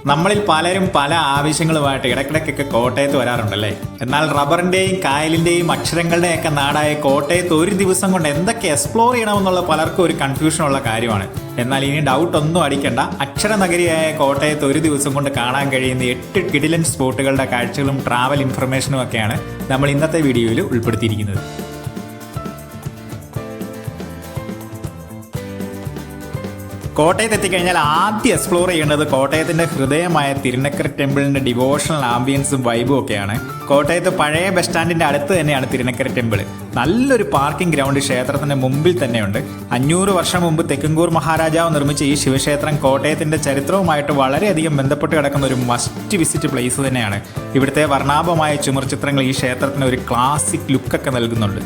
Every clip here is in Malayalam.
നമ്മളിൽ പലരും പല ആവശ്യങ്ങളുമായിട്ട് ഇടയ്ക്കിടയ്ക്കൊക്കെ കോട്ടയത്ത് വരാറുണ്ടല്ലേ. എന്നാൽ റബ്ബറിന്റെയും കായലിന്റെയും അക്ഷരങ്ങളുടെയും ഒക്കെ നാടായ കോട്ടയത്ത് ഒരു ദിവസം കൊണ്ട് എന്തൊക്കെ എക്സ്പ്ലോർ ചെയ്യണമെന്നുള്ള പലർക്കും ഒരു കൺഫ്യൂഷൻ ഉള്ള കാര്യമാണ്. എന്നാൽ ഇനി ഡൗട്ട് ഒന്നും അടിക്കേണ്ട. അക്ഷരനഗരിയായ കോട്ടയത്ത് ഒരു ദിവസം കൊണ്ട് കാണാൻ കഴിയുന്ന 8 കിടിലൻ സ്പോട്ടുകളുടെ കാഴ്ചകളും ട്രാവൽ ഇൻഫർമേഷനും ഒക്കെയാണ് നമ്മൾ ഇന്നത്തെ വീഡിയോയിൽ ഉൾപ്പെടുത്തിയിരിക്കുന്നത്. കോട്ടയത്ത് എത്തിക്കഴിഞ്ഞാൽ ആദ്യം എക്സ്പ്ലോർ ചെയ്യേണ്ടത് കോട്ടയത്തിന്റെ ഹൃദയമായ തിരുനക്കര ടെമ്പിളിന്റെ ഡിവോഷണൽ ആംബിയൻസും വൈബും ഒക്കെയാണ്. കോട്ടയത്ത് പഴയ ബസ് സ്റ്റാൻഡിന്റെ അടുത്ത് തന്നെയാണ് തിരുനക്കര ടെമ്പിൾ. നല്ലൊരു പാർക്കിംഗ് ഗ്രൗണ്ട് ക്ഷേത്രത്തിന്റെ മുമ്പിൽ തന്നെയുണ്ട്. 500 വർഷം മുമ്പ് തെക്കുംകൂർ മഹാരാജാവ് നിർമ്മിച്ച ഈ ശിവക്ഷേത്രം കോട്ടയത്തിന്റെ ചരിത്രവുമായിട്ട് വളരെയധികം ബന്ധപ്പെട്ട് കിടക്കുന്ന ഒരു മസ്റ്റ് വിസിറ്റ് പ്ലേസ് തന്നെയാണ്. ഇവിടുത്തെ വർണ്ണാഭമായ ചുമർചിത്രങ്ങൾ ഈ ക്ഷേത്രത്തിന് ഒരു ക്ലാസിക് ലുക്കൊക്കെ നൽകുന്നുണ്ട്.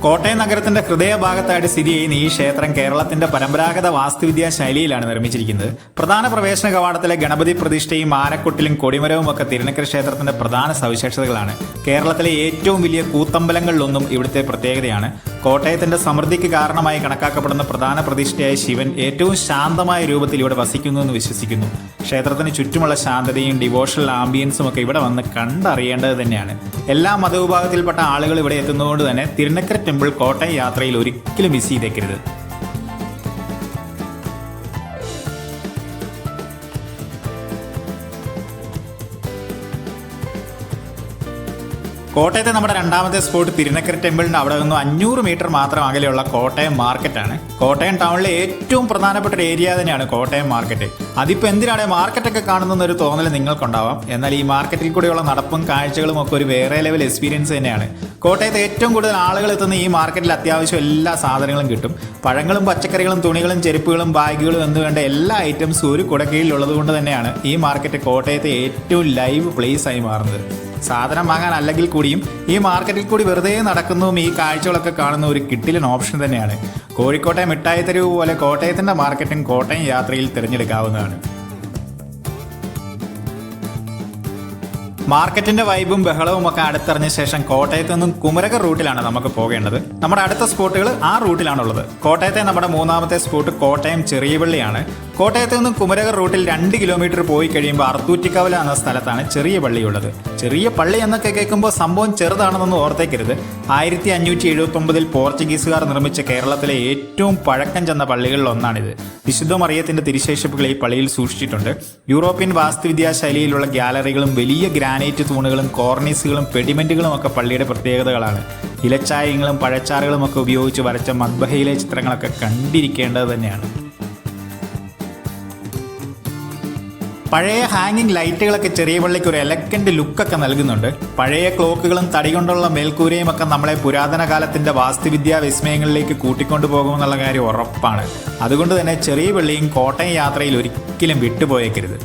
കോട്ടയം നഗരത്തിന്റെ ഹൃദയഭാഗത്തായിട്ട് സ്ഥിതി ചെയ്യുന്ന ഈ ക്ഷേത്രം കേരളത്തിന്റെ പരമ്പരാഗത വാസ്തുവിദ്യാ ശൈലിയിലാണ് നിർമ്മിച്ചിരിക്കുന്നത്. പ്രധാന പ്രവേശന കവാടത്തിലെ ഗണപതി പ്രതിഷ്ഠയും ആനക്കൊട്ടിലും കൊടിമരവും ഒക്കെ തിരുനക്കര ക്ഷേത്രത്തിന്റെ പ്രധാന സവിശേഷതകളാണ്. കേരളത്തിലെ ഏറ്റവും വലിയ കൂത്തമ്പലങ്ങളിലൊന്നും ഇവിടുത്തെ പ്രത്യേകതയാണ്. കോട്ടയത്തിന്റെ സമൃദ്ധിക്ക് കാരണമായി കണക്കാക്കപ്പെടുന്ന പ്രധാന പ്രതിഷ്ഠയായ ശിവൻ ഏറ്റവും ശാന്തമായ രൂപത്തിൽ ഇവിടെ വസിക്കുന്നു എന്ന് വിശ്വസിക്കുന്നു. ക്ഷേത്രത്തിന് ചുറ്റുമുള്ള ശാന്തതയും ഡിവോഷണൽ ആംബിയൻസും ഒക്കെ ഇവിടെ വന്ന് കണ്ടറിയേണ്ടത് തന്നെയാണ്. എല്ലാ മതവിഭാഗത്തിൽപ്പെട്ട ആളുകൾ ഇവിടെ എത്തുന്നതുകൊണ്ട് തന്നെ തിരുനക്കര ടെമ്പിൾ കോട്ടയം യാത്രയിൽ ഒരിക്കലും മിസ് ചെയ്തേക്കരുത്. കോട്ടയത്തെ നമ്മുടെ രണ്ടാമത്തെ സ്പോട്ട് തിരുനക്കര ടെമ്പിളിന്റെ അവിടെ നിന്നും 500 മീറ്റർ മാത്രം അകലെയുള്ള കോട്ടയം മാർക്കറ്റാണ്. കോട്ടയം ടൗണിലെ ഏറ്റവും പ്രധാനപ്പെട്ട ഒരു ഏരിയ തന്നെയാണ് കോട്ടയം മാർക്കറ്റ്. അതിപ്പോൾ എന്തിനാണ് മാർക്കറ്റൊക്കെ കാണുന്നൊരു തോന്നൽ നിങ്ങൾക്കുണ്ടാവാം. എന്നാൽ ഈ മാർക്കറ്റിൽ കൂടെയുള്ള നടപ്പും കാഴ്ചകളും ഒക്കെ ഒരു വേറെ ലെവൽ എക്സ്പീരിയൻസ് തന്നെയാണ്. കോട്ടയത്ത് ഏറ്റവും കൂടുതൽ ആളുകൾ എത്തുന്ന ഈ മാർക്കറ്റിൽ അത്യാവശ്യം എല്ലാ സാധനങ്ങളും കിട്ടും. പഴങ്ങളും പച്ചക്കറികളും തുണികളും ചെരുപ്പുകളും ബാഗുകളും എന്ന് വേണ്ട എല്ലാ ഐറ്റംസും ഒരു കുടക്കീഴിലുള്ളത് കൊണ്ട് തന്നെയാണ് ഈ മാർക്കറ്റ് കോട്ടയത്തെ ഏറ്റവും ലൈവ് പ്ലേസ് ആയി മാറുന്നത്. സാധനം വാങ്ങാൻ അല്ലെങ്കിൽ കൂടിയും ഈ മാർക്കറ്റിൽ കൂടി വെറുതെ നടക്കുന്നതും ഈ കാഴ്ചകളൊക്കെ കാണുന്ന ഒരു കിടിലൻ ഓപ്ഷൻ തന്നെയാണ്. കോഴിക്കോട്ടെ മിഠായി തെരുവ് പോലെ കോട്ടയത്തിന്റെ മാർക്കറ്റും കോട്ടയം യാത്രയിൽ തിരഞ്ഞെടുക്കാവുന്നതാണ്. മാർക്കറ്റിന്റെ വൈബും ബഹളവും ഒക്കെ അടുത്തറിഞ്ഞ ശേഷം കോട്ടയത്ത് നിന്നും കുമരകം റൂട്ടിലാണ് നമുക്ക് പോകേണ്ടത്. നമ്മുടെ അടുത്ത സ്പോട്ടുകൾ ആ റൂട്ടിലാണുള്ളത്. കോട്ടയത്തെ നമ്മുടെ മൂന്നാമത്തെ സ്പോട്ട് കോട്ടയം ചെറിയപള്ളിയാണ്. കോട്ടയത്ത് നിന്നും കുമരകം റൂട്ടിൽ 2 കിലോമീറ്റർ പോയി കഴിയുമ്പോൾ അർത്തൂറ്റിക്കവല എന്ന സ്ഥലത്താണ് ചെറിയ പള്ളിയുള്ളത്. ചെറിയ പള്ളി എന്നൊക്കെ കേൾക്കുമ്പോൾ സംഭവം ചെറുതാണെന്നൊന്നും ഓർത്തേക്കരുത്. 1579 പോർച്ചുഗീസുകാർ നിർമ്മിച്ച കേരളത്തിലെ ഏറ്റവും പഴക്കം ചെന്ന പള്ളികളിൽ ഒന്നാണിത്. വിശുദ്ധ മറിയത്തിന്റെ തിരുശേഷിപ്പുകൾ ഈ പള്ളിയിൽ സൂക്ഷിച്ചിട്ടുണ്ട്. യൂറോപ്യൻ വാസ്തുവിദ്യാ ശൈലിയിലുള്ള ഗ്യാലറികളും വലിയ ഗ്രാനൈറ്റ് തൂണുകളും കോർണീസുകളും പെഡിമെന്റുകളും ഒക്കെ പള്ളിയുടെ പ്രത്യേകതകളാണ്. ഇലച്ചായങ്ങളും പഴച്ചാറുകളും ഒക്കെ ഉപയോഗിച്ച് വരച്ച മദ്ബഹയിലെ ചിത്രങ്ങളൊക്കെ കണ്ടിരിക്കേണ്ടത് തന്നെയാണ്. പഴയ ഹാങ്ങിങ് ലൈറ്റുകളൊക്കെ ചെറിയ പള്ളിക്ക് ഒരു എലഗന്റ് ലുക്കൊക്കെ നൽകുന്നുണ്ട്. പഴയ ക്ലോക്കുകളും തടി കൊണ്ടുള്ള മേൽക്കൂരയും ഒക്കെ നമ്മളെ പുരാതന കാലത്തിന്റെ വാസ്തുവിദ്യാ വിസ്മയങ്ങളിലേക്ക് കൂട്ടിക്കൊണ്ടു പോകുമെന്നുള്ള കാര്യം ഉറപ്പാണ്. അതുകൊണ്ട് തന്നെ ചെറിയ പള്ളിയും കോട്ടയം യാത്രയിൽ ഒരിക്കലും വിട്ടുപോയേക്കരുത്.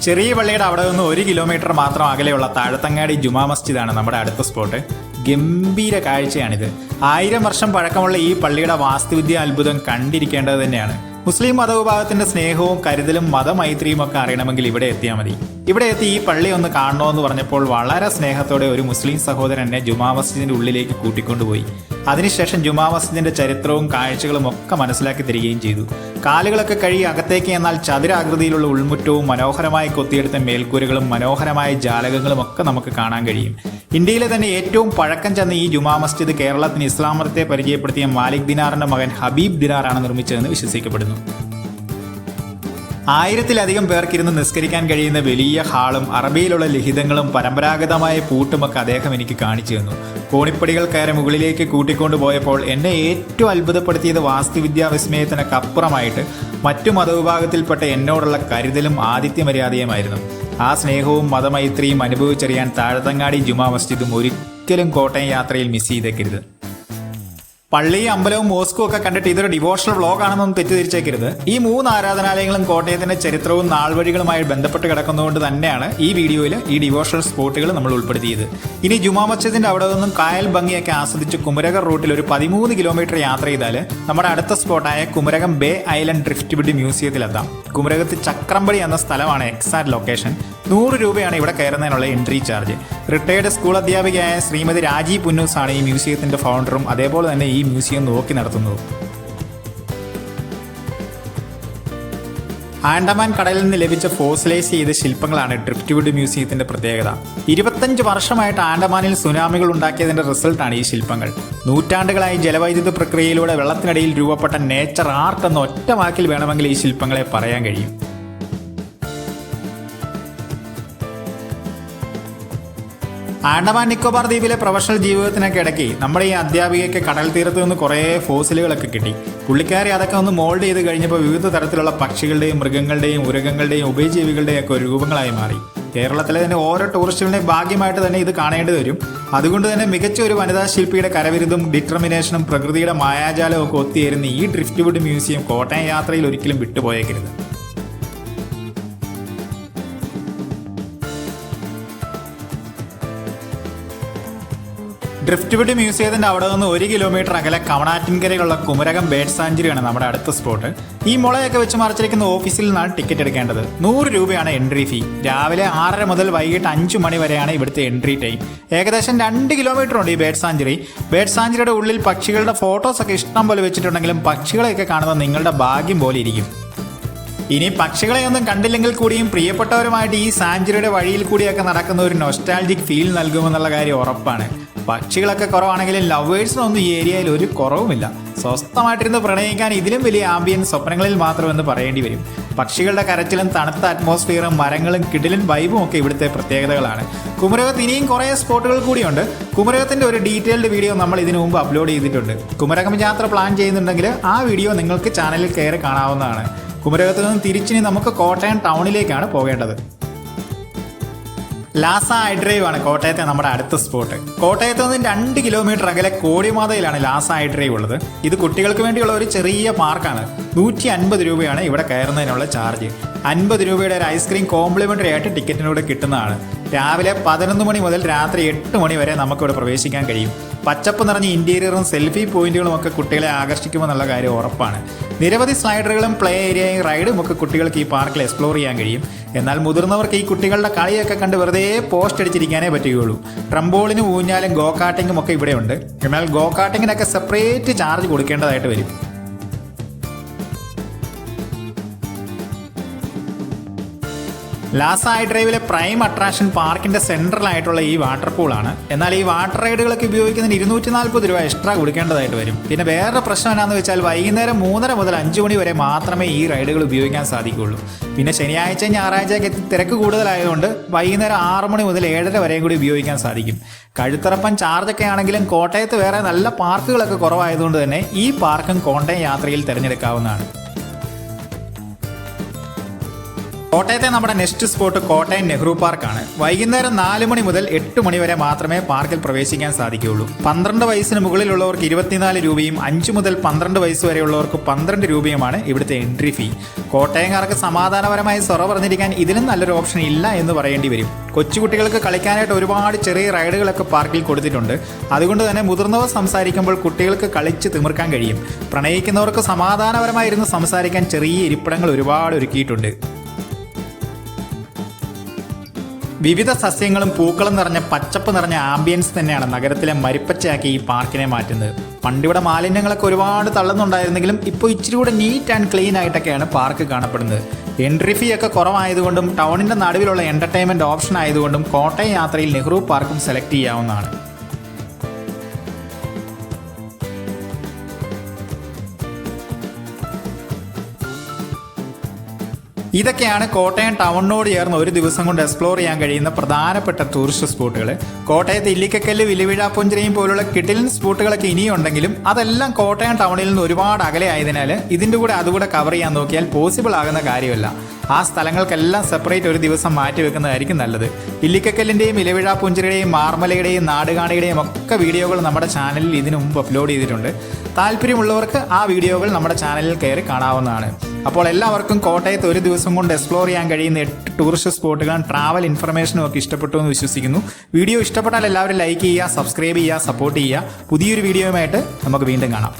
ചെറിയ പള്ളിയുടെ അവിടെ നിന്ന് 1 കിലോമീറ്റർ മാത്രം അകലെയുള്ള താഴത്തങ്ങാടി ജുമാ മസ്ജിദാണ് നമ്മുടെ അടുത്ത സ്പോട്ട്. ഗംഭീര കാഴ്ചയാണിത്. 1000 വർഷം പഴക്കമുള്ള ഈ പള്ളിയുടെ വാസ്തുവിദ്യ അത്ഭുതം കണ്ടിരിക്കേണ്ടത് തന്നെയാണ്. മുസ്ലിം മതവിഭാഗത്തിന്റെ സ്നേഹവും കരുതലും മതമൈത്രിയും ഒക്കെ അറിയണമെങ്കിൽ ഇവിടെ എത്തിയാൽ മതി. ഇവിടെ എത്തി ഈ പള്ളി ഒന്ന് കാണണമെന്ന് പറഞ്ഞപ്പോൾ വളരെ സ്നേഹത്തോടെ ഒരു മുസ്ലിം സഹോദരൻ എന്നെ ജുമാ മസ്ജിദിന്റെ ഉള്ളിലേക്ക് കൂട്ടിക്കൊണ്ടുപോയി. അതിനുശേഷം ജുമാ മസ്ജിദിന്റെ ചരിത്രവും കാഴ്ചകളും ഒക്കെ മനസ്സിലാക്കി തരികയും ചെയ്തു. കാലുകളൊക്കെ കഴുകി അകത്തേക്ക് എന്നാൽ ചതുരാകൃതിയിലുള്ള ഉൾമുറ്റവും മനോഹരമായി കൊത്തിയെടുത്ത മേൽക്കൂരകളും മനോഹരമായ ജാലകങ്ങളും ഒക്കെ നമുക്ക് കാണാൻ കഴിയും. ഇന്ത്യയിലെ തന്നെ ഏറ്റവും പഴക്കം ചെന്ന ഈ ജുമാ മസ്ജിദ് കേരളത്തിന് ഇസ്ലാം മതത്തെ പരിചയപ്പെടുത്തിയ മാലിക് ദിനാറിന്റെ മകൻ ഹബീബ് ദിനാറാണ് നിർമ്മിച്ചതെന്ന് വിശ്വസിക്കപ്പെടുന്നു. 1000-ലധികം പേർക്കിരുന്ന് നിസ്കരിക്കാൻ കഴിയുന്ന വലിയ ഹാളും അറബിയിലുള്ള ലിഖിതങ്ങളും പരമ്പരാഗതമായ പൂട്ടുമൊക്കെ അദ്ദേഹം എനിക്ക് കാണിച്ചു തന്നു. കോണിപ്പടികൾ കയറി മുകളിലേക്ക് കൂട്ടിക്കൊണ്ടുപോയപ്പോൾ എന്നെ ഏറ്റവും അത്ഭുതപ്പെടുത്തിയത് വാസ്തുവിദ്യാ വിസ്മയത്തിനൊക്കെ അപ്പുറമായിട്ട് മറ്റു മതവിഭാഗത്തിൽപ്പെട്ട എന്നോടുള്ള കരുതലും ആതിഥ്യമര്യാദയുമായിരുന്നു. ആ സ്നേഹവും മതമൈത്രിയും അനുഭവിച്ചറിയാൻ താഴത്തങ്ങാടി ജുമാ മസ്ജിദും ഒരിക്കലും കോട്ടയം യാത്രയിൽ മിസ് ചെയ്തേക്കരുത്. പള്ളിയും അമ്പലവും മോസ്കും ഒക്കെ കണ്ടിട്ട് ഇതൊരു ഡിവോഷണൽ വ്ളോഗാണെന്നൊന്നും തെറ്റിദ്ധരിച്ചേക്കരുത്. ഈ 3 ആരാധനാലയങ്ങളും കോട്ടയത്തിന്റെ ചരിത്രവും നാൾവഴികളുമായി ബന്ധപ്പെട്ട് കിടക്കുന്നതുകൊണ്ട് തന്നെയാണ് ഈ വീഡിയോയിൽ ഈ ഡിവോഷണൽ സ്പോട്ടുകൾ നമ്മൾ ഉൾപ്പെടുത്തിയത്. ഇനി ജുമാ മസ്ജിദിന്റെ അവിടെ നിന്നും കായൽ ഭംഗിയൊക്കെ ആസ്വദിച്ച് കുമരകം റൂട്ടിൽ ഒരു 13 കിലോമീറ്റർ യാത്ര ചെയ്താൽ നമ്മുടെ അടുത്ത സ്പോട്ടായ കുമരകം ബേ ഐലൻഡ് ഡ്രിഫ്റ്റ് ബ്രിഡ് മ്യൂസിയത്തിലെത്താം. കുമരകത്ത് ചക്രമ്പടി എന്ന സ്ഥലമാണ് എക്സാക്ട് ലൊക്കേഷൻ. 100 രൂപയാണ് ഇവിടെ കയറുന്നതിനുള്ള എൻട്രി ചാർജ്. റിട്ടയർഡ് സ്കൂൾ അധ്യാപികയായ ശ്രീമതി രാജി പുന്നൂസാണ് ഈ മ്യൂസിയത്തിന്റെ ഫൗണ്ടറും അതേപോലെ തന്നെ ഈ മ്യൂസിയം നോക്കി നടത്തുന്നതും. ആൻഡമാൻ കടലിൽ നിന്ന് ലഭിച്ച ഫോസിലൈസ് ചെയ്ത ശില്പങ്ങളാണ് ഡ്രിഫ്റ്റ്വുഡ് മ്യൂസിയത്തിന്റെ പ്രത്യേകത. 25 വർഷമായിട്ട് ആൻഡമാനിൽ സുനാമികൾ ഉണ്ടാക്കിയതിന്റെ റിസൾട്ടാണ് ഈ ശില്പങ്ങൾ. നൂറ്റാണ്ടുകളായി ജലവൈദ്യുത പ്രക്രിയയിലൂടെ വെള്ളത്തിനടിയിൽ രൂപപ്പെട്ട നേച്ചർ ആർട്ട് എന്ന ഒറ്റ വാക്കിൽ വേണമെങ്കിൽ ഈ ശില്പങ്ങളെ പറയാൻ കഴിയും. ആൻഡമാൻ നിക്കോബാർ ദ്വീപിലെ പ്രൊഫഷണൽ ജീവിതത്തിനൊക്കെ ഇടയ്ക്ക് നമ്മുടെ ഈ അധ്യാപികയ്ക്ക് കടൽ തീരത്ത് നിന്ന് കുറേ ഫോസിലുകളൊക്കെ കിട്ടി. പുള്ളിക്കാരി അതൊക്കെ ഒന്ന് മോൾഡ് ചെയ്ത് കഴിഞ്ഞപ്പോൾ വിവിധ തരത്തിലുള്ള പക്ഷികളുടെയും മൃഗങ്ങളുടെയും ഉരകങ്ങളുടെയും ഉഭയജീവികളുടെയും ഒക്കെ രൂപങ്ങളായി മാറി. കേരളത്തിലെ തന്നെ ഓരോ ടൂറിസ്റ്റുകളുടെയും ഭാഗ്യമായിട്ട് തന്നെ ഇത് കാണേണ്ടി വരും. അതുകൊണ്ട് തന്നെ മികച്ച ഒരു വനിതാ ശില്പിയുടെ കരവിരുതും ഡിറ്റർമിനേഷനും പ്രകൃതിയുടെ മായാജാലവും ഒക്കെ ഒത്തുചേരുന്ന ഈ ഡ്രിഫ്റ്റ്വുഡ് മ്യൂസിയം കോട്ടയം യാത്രയിൽ ഒരിക്കലും വിട്ടുപോയേക്കരുത്. ഡ്രിഫ്റ്റ്വുഡ് മ്യൂസിയത്തിന്റെ അവിടെ നിന്ന് 1 കിലോമീറ്റർ അകലെ കവണാറ്റിൻകരയുള്ള കുമരകം ബേർഡ് സാഞ്ചുറിയാണ് നമ്മുടെ അടുത്ത സ്പോട്ട്. ഈ മുളയൊക്കെ വെച്ച് മറച്ചിരിക്കുന്ന ഓഫീസിൽ നിന്നാണ് ടിക്കറ്റ് എടുക്കേണ്ടത്. 100 രൂപയാണ് എൻട്രി ഫീ. രാവിലെ 6:30 മുതൽ വൈകിട്ട് 5 മണി വരെയാണ് ഇവിടുത്തെ എൻട്രി ടൈം. ഏകദേശം 2 കിലോമീറ്റർ ഉണ്ട് ഈ ബേർഡ് സാഞ്ചുറി. ബേർഡ് സാഞ്ചുറിയുടെ ഉള്ളിൽ പക്ഷികളുടെ ഫോട്ടോസൊക്കെ ഇഷ്ടം പോലെ വെച്ചിട്ടുണ്ടെങ്കിലും പക്ഷികളെയൊക്കെ കാണുന്നത് നിങ്ങളുടെ ഭാഗ്യം പോലെ ഇരിക്കും. ഇനി പക്ഷികളെയൊന്നും കണ്ടില്ലെങ്കിൽ കൂടിയും പ്രിയപ്പെട്ടവരുമായിട്ട് ഈ സാഞ്ചുറിയുടെ വഴിയിൽ കൂടിയൊക്കെ നടക്കുന്ന ഒരു നൊസ്റ്റാൾജിക് ഫീൽ നൽകുമെന്നുള്ള കാര്യം ഉറപ്പാണ്. പക്ഷികളൊക്കെ കുറവാണെങ്കിലും ലവേഴ്സിനൊന്നും ഈ ഏരിയയിൽ ഒരു കുറവുമില്ല. സ്വസ്ഥമായിട്ടിരുന്ന് പ്രണയിക്കാൻ ഇതിലും വലിയ ആംബിയൻസ് സ്വപ്നങ്ങളിൽ മാത്രമെന്ന് പറയേണ്ടി വരും. പക്ഷികളുടെ കരച്ചിലും തണുത്ത അറ്റ്മോസ്ഫിയറും മരങ്ങളും കിടിലൻ വൈബും ഒക്കെ ഇവിടുത്തെ പ്രത്യേകതകളാണ്. കുമരകത്ത് ഇനിയും കുറേ സ്പോട്ടുകൾ കൂടിയുണ്ട്. കുമരകത്തിന്റെ ഒരു ഡീറ്റെയിൽഡ് വീഡിയോ നമ്മൾ ഇതിനു മുമ്പ് അപ്ലോഡ് ചെയ്തിട്ടുണ്ട്. കുമരകം യാത്ര പ്ലാൻ ചെയ്യുന്നുണ്ടെങ്കിൽ ആ വീഡിയോ നിങ്ങൾക്ക് ചാനലിൽ കയറി കാണാവുന്നതാണ്. കുമരകത്ത് നിന്ന് തിരിച്ചിനി നമുക്ക് കോട്ടയം ടൗണിലേക്കാണ് പോകേണ്ടത്. ലാസ ഐഡ്രൈവ് ആണ് കോട്ടയത്തെ നമ്മുടെ അടുത്ത സ്പോട്ട്. കോട്ടയത്ത് നിന്ന് 2 കിലോമീറ്റർ അകലെ കോടിമാതയിലാണ് ലാസ ഐഡ്രൈവ് ഉള്ളത്. ഇത് കുട്ടികൾക്ക് വേണ്ടിയുള്ള ഒരു ചെറിയ പാർക്കാണ്. 150 രൂപയാണ് ഇവിടെ കയറുന്നതിനുള്ള ചാർജ്. 50 രൂപയുടെ ഒരു ഐസ്ക്രീം കോംപ്ലിമെന്ററി ആയിട്ട് ടിക്കറ്റിനൂടെ കിട്ടുന്നതാണ്. രാവിലെ 11 മണി മുതൽ രാത്രി 8 മണി വരെ നമുക്കിവിടെ പ്രവേശിക്കാൻ കഴിയും. പച്ചപ്പ് നിറഞ്ഞ ഇന്റീരിയറും സെൽഫി പോയിന്റുകളും ഒക്കെ കുട്ടികളെ ആകർഷിക്കുമെന്നുള്ള കാര്യം ഉറപ്പാണ്. നിരവധി സ്ലൈഡറുകളും പ്ലേ ഏരിയയും റൈഡും ഒക്കെ കുട്ടികൾക്ക് ഈ പാർക്കിൽ എക്സ്പ്ലോർ ചെയ്യാൻ കഴിയും. എന്നാൽ മുതിർന്നവർക്ക് ഈ കുട്ടികളുടെ കളിയൊക്കെ കണ്ട് വെറുതെ പോസ്റ്റ് അടിച്ചിരിക്കാനേ പറ്റുകയുള്ളൂ. ട്രംബോളിനും ഊഞ്ഞാലും ഗോ കാർട്ടിങ്ങും ഒക്കെ ഇവിടെയുണ്ട്. എന്നാൽ ഗോ കാർട്ടിങ്ങിനൊക്കെ സെപ്പറേറ്റ് ചാർജ് കൊടുക്കേണ്ടതായിട്ട് വരും. ലാസ ഐഡ്രൈവിലെ പ്രൈം അട്രാക്ഷൻ പാർക്കിന്റെ സെൻട്രലായിട്ടുള്ള ഈ വാട്ടർ പൂളാണ്. എന്നാൽ ഈ വാട്ടർ റൈഡുകളൊക്കെ ഉപയോഗിക്കുന്നതിന് 240 രൂപ എക്സ്ട്രാ കൊടുക്കേണ്ടതായിട്ട് വരും. പിന്നെ വേറെ പ്രശ്നം എന്നാന്ന് വെച്ചാൽ വൈകുന്നേരം 3:30 മുതൽ 5 മണി വരെ മാത്രമേ ഈ റൈഡുകൾ ഉപയോഗിക്കാൻ സാധിക്കുകയുള്ളൂ. പിന്നെ ശനിയാഴ്ച ഞായറാഴ്ചയൊക്കെ തിരക്ക് കൂടുതലായതുകൊണ്ട് വൈകുന്നേരം 6 മണി മുതൽ 7:30 വരെയും കൂടി ഉപയോഗിക്കാൻ സാധിക്കും. കഴുത്തറപ്പൻ ചാർജൊക്കെ ആണെങ്കിലും കോട്ടയത്ത് വേറെ നല്ല പാർക്കുകളൊക്കെ കുറവായതുകൊണ്ട് തന്നെ ഈ പാർക്കും കോട്ടയം യാത്രയിൽ തിരഞ്ഞെടുക്കാവുന്നതാണ്. കോട്ടയത്തെ നമ്മുടെ നെക്സ്റ്റ് സ്പോട്ട് കോട്ടയം നെഹ്റു പാർക്കാണ്. വൈകുന്നേരം 4 മണി മുതൽ 8 മണി വരെ മാത്രമേ പാർക്കിൽ പ്രവേശിക്കാൻ സാധിക്കുകയുള്ളൂ. 12 വയസ്സിന് മുകളിലുള്ളവർക്ക് 24 രൂപയും 5 മുതൽ 12 വയസ്സ് വരെയുള്ളവർക്ക് 12 രൂപയുമാണ് ഇവിടുത്തെ എൻട്രി ഫീ. കോട്ടയംകാർക്ക് സമാധാനപരമായി സൊറ പറഞ്ഞിരിക്കാൻ ഇതിലും നല്ലൊരു ഓപ്ഷൻ ഇല്ല എന്ന് പറയേണ്ടി വരും. കൊച്ചുകുട്ടികൾക്ക് കളിക്കാനായിട്ട് ഒരുപാട് ചെറിയ റൈഡുകളൊക്കെ പാർക്കിൽ കൊടുത്തിട്ടുണ്ട്. അതുകൊണ്ട് തന്നെ മുതിർന്നവർ സംസാരിക്കുമ്പോൾ കുട്ടികൾക്ക് കളിച്ച് തിമിർക്കാൻ കഴിയും. പ്രണയിക്കുന്നവർക്ക് സമാധാനപരമായിരുന്ന് സംസാരിക്കാൻ ചെറിയ ഇരിപ്പിടങ്ങൾ ഒരുപാട് ഒരുക്കിയിട്ടുണ്ട്. വിവിധ സസ്യങ്ങളും പൂക്കളും നിറഞ്ഞ പച്ചപ്പ് നിറഞ്ഞ ആംബിയൻസ് തന്നെയാണ് നഗരത്തിലെ മരിപ്പച്ചയാക്കി ഈ പാർക്കിനെ മാറ്റുന്നത്. പണ്ടിവിടെ മാലിന്യങ്ങളൊക്കെ ഒരുപാട് തള്ളുന്നുണ്ടായിരുന്നെങ്കിലും ഇപ്പോൾ ഇച്ചിരി കൂടെ നീറ്റ് ആൻഡ് ക്ലീൻ ആയിട്ടൊക്കെയാണ് പാർക്ക് കാണപ്പെടുന്നത്. എൻട്രി ഫീ ഒക്കെ കുറവായതുകൊണ്ടും ടൗണിന്റെ നടുവിലുള്ള എന്റർടൈൻമെന്റ് ഓപ്ഷൻ ആയതുകൊണ്ടും കോട്ടയം യാത്രയിൽ നെഹ്റു പാർക്കും സെലക്ട് ചെയ്യാവുന്നതാണ്. ഇതൊക്കെയാണ് കോട്ടയം ടൗണിനോട് ചേർന്ന് ഒരു ദിവസം കൊണ്ട് എക്സ്പ്ലോർ ചെയ്യാൻ കഴിയുന്ന പ്രധാനപ്പെട്ട ടൂറിസ്റ്റ് സ്പോട്ടുകൾ. കോട്ടയത്ത് ഇല്ലിക്കക്കല്ല്, വിലുവിഴാപ്പുഞ്ചിറയും പോലുള്ള കിടിലൻ സ്പോട്ടുകളൊക്കെ ഇനിയുണ്ടെങ്കിലും അതെല്ലാം കോട്ടയം ടൗണിൽ നിന്ന് ഒരുപാട് അകലെ ആയതിനാൽ ഇതിൻ്റെ കൂടെ അതുകൂടെ കവർ ചെയ്യാൻ നോക്കിയാൽ പോസിബിൾ ആകുന്ന കാര്യമല്ല. ആ സ്ഥലങ്ങൾക്കെല്ലാം സെപ്പറേറ്റ് ഒരു ദിവസം മാറ്റി വെക്കുന്നതായിരിക്കും നല്ലത്. ഇല്ലിക്കക്കല്ലിൻ്റെയും ഇലവിഴാപ്പുഞ്ചിറയുടെയും മാർമലയുടെയും നാടുകാണിയുടെയും ഒക്കെ വീഡിയോകൾ നമ്മുടെ ചാനലിൽ ഇതിനു മുമ്പ് അപ്ലോഡ് ചെയ്തിട്ടുണ്ട്. താല്പര്യമുള്ളവർക്ക് ആ വീഡിയോകൾ നമ്മുടെ ചാനലിൽ കയറി കാണാവുന്നതാണ്. അപ്പോൾ എല്ലാവർക്കും കോട്ടയത്ത് ഒരു ദിവസം കൊണ്ട് എക്സ്പ്ലോർ ചെയ്യാൻ കഴിയുന്ന 8 ടൂറിസ്റ്റ് സ്പോട്ടുകളും ട്രാവൽ ഇൻഫർമേഷനും ഒക്കെ ഇഷ്ടപ്പെട്ടു എന്ന് വിശ്വസിക്കുന്നു. വീഡിയോ ഇഷ്ടപ്പെട്ടാൽ എല്ലാവരും ലൈക്ക് ചെയ്യുക, സബ്സ്ക്രൈബ് ചെയ്യുക, സപ്പോർട്ട് ചെയ്യുക. പുതിയൊരു വീഡിയോയുമായിട്ട് നമുക്ക് വീണ്ടും കാണാം.